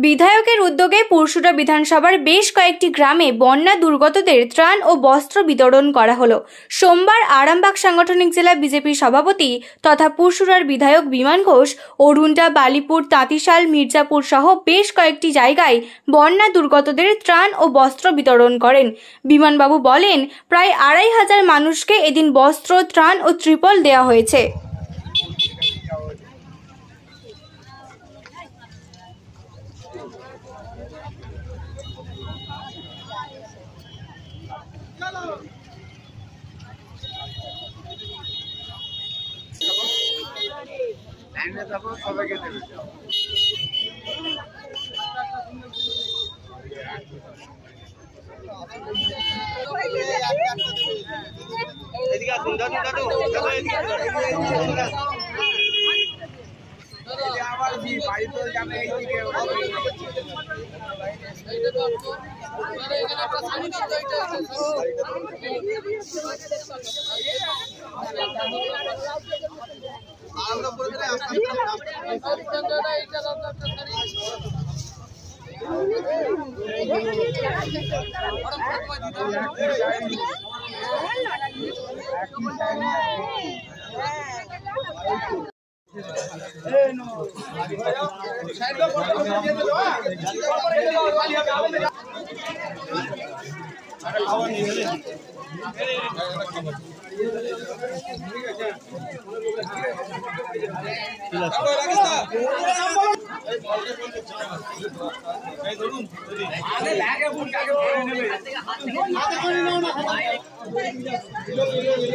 বিধায়কের উদ্যোগে পুরসুরা বিধানসভার বেশ কয়েকটি গ্রামে বন্যা দুর্গতদের ত্রাণ ও বস্ত্র বিতরণ করা হলো। সোমবার আরামবাগ সাংগঠনিক জেলা বিজেপির সভাপতি তথা পুরসুরার বিধায়ক বিমান ঘোষ অরুণটা, বালিপুর, তাঁতিশাল, মির্জাপুর সহ বেশ কয়েকটি জায়গায় বন্যা দুর্গতদের ত্রাণ ও বস্ত্র বিতরণ করেন। বিমানবাবু বলেন, প্রায় ২৫০০ মানুষকে এদিন বস্ত্র, ত্রাণ ও ত্রিপল দেওয়া হয়েছে।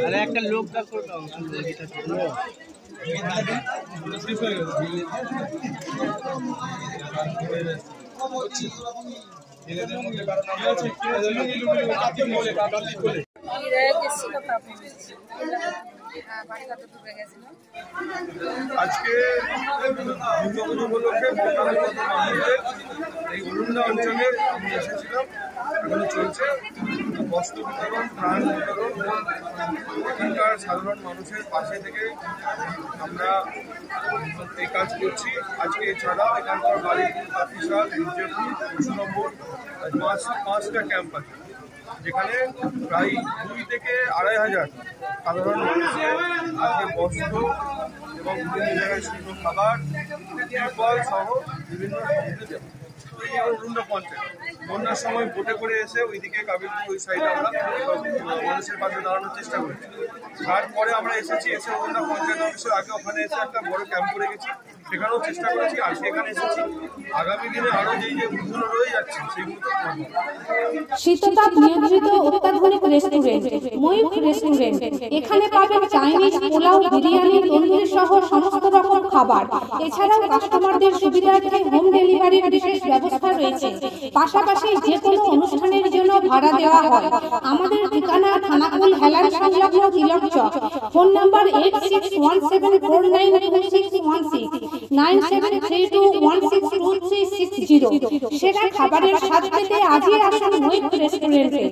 अरे एक लोक का फोटो আজকে দুর্গাপুজো উপলক্ষে এই অরুণদা অঞ্চলে আমি এসেছিলাম। এখনো চলছে বস্ত্র বিতরণ, ত্রাণ বিতরণ। এখানকার সাধারণ মানুষের পাশে থেকে আমরা এই কাজ করছি। আজকে এছাড়াও এখানকার বালিপুর, তাঁতিশাল, মির্জাপুর, ২০ নম্বর ৫টা ক্যাম্প আছে, যেখানে প্রায় ২ থেকে ২৫০০ সাধারণ মানুষের আজকে বস্ত্র এবং বিভিন্ন জায়গায় শুকনো খাবার, ত্রিপল সহ বিভিন্ন সামগ্রী দেব। এই অরুণদা পঞ্চায়েত বন্যার সময় বোটে করে এসে ওইদিকে কাবিলপুর ওই সাইডে আমরা মানুষের পাশে দাঁড়ানোর চেষ্টা করেছি। তারপরে আমরা এসে অরুণদা পঞ্চায়েত অফিসের আগে ওখানে এসে একটা বড় ক্যাম্প করে গেছি, সেখানেও চেষ্টা করেছি। আজকে এখানে এসেছি, আগামী দিনে আরো যে ভুলগুলো রয়ে যাচ্ছে সেগুলো তো করবো। শীততাপ নিয়ন্ত্রিত অত্যাধুনিক রেস্টুরেন্ট ময়ূখ রেস্টুরেন্ট। এখানে পাবেন চাইনিজ, পোলাও, বিরিয়ানি, তন্দুরি সহ সমস্ত রকম খাবার। এছাড়াও কাস্টমারদের সুবিধার্থে হোম ডেলিভারির বিশেষ ব্যবস্থা রয়েছে। পাশাপাশি যে কোনো অনুষ্ঠানের জন্য ভাড়া দেওয়া হয়। আমাদের ঠিকানা থানাকুল হেলান সংলগ্ন তিলক চক। Phone number 8617492616 9732162360। সেরা খাবারের স্বাদ পেতে আজই আসুন ময়ূখ রেস্টুরেন্টে।